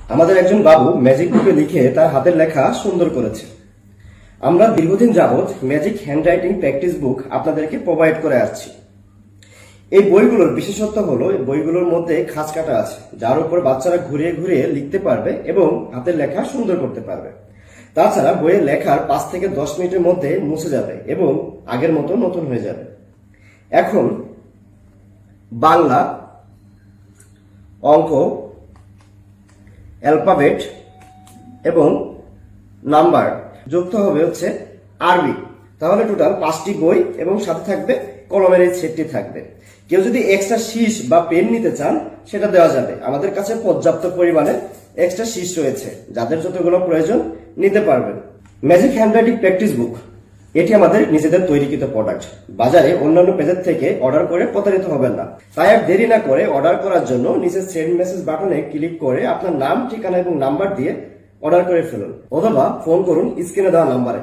আমাদের একজন বাবু ম্যাজিক বুকে লিখে তার হাতের লেখা সুন্দর করেছে। আমরা দীর্ঘদিন যাবৎ ম্যাজিক হ্যান্ডরাইটিং প্র্যাকটিস বুক আপনাদেরকে প্রোভাইড করে আসছি। এই বইগুলোর বিশেষত্ব হলো এই বইগুলোর মধ্যে খাঁজ কাটা আছে, যার উপর বাচ্চারা ঘুরিয়ে ঘুরিয়ে লিখতে পারবে এবং হাতের লেখা সুন্দর করতে পারবে। তাছাড়া বইয়ের লেখার 5 থেকে 10 মিনিটের মধ্যে মুছে যাবে এবং আগের মতো নতুন হয়ে যাবে। এখন বাংলা, অঙ্ক, অ্যালফাবেট এবং নাম্বার যুক্ত হবে হচ্ছে আরবি। তাহলে টোটাল 5টি বই এবং সাথে থাকবে কলমের এই সেটটি থাকবে। কেউ যদি এক্সট্রা শীষ বা পেন নিতে চান সেটা দেওয়া যাবে। আমাদের কাছে পর্যাপ্ত পরিমাণে এক্সট্রা শীষ রয়েছে, যাদের যতগুলো প্রয়োজন নিতে পারবেন। ম্যাজিক হ্যান্ডরাইটিং প্র্যাকটিস বুক এটি আমাদের নিজেদের তৈরিকৃত প্রোডাক্ট। বাজারে অন্যান্য পেজের থেকে অর্ডার করে প্রতারিত হবেন না। তাই আর দেরি না করে অর্ডার করার জন্য নিচের সেন্ড মেসেজ বাটনে ক্লিক করে আপনার নাম, ঠিকানা এবং নাম্বার দিয়ে অর্ডার করে ফেলুন, অথবা ফোন করুন স্ক্রিনে দেওয়া নাম্বারে।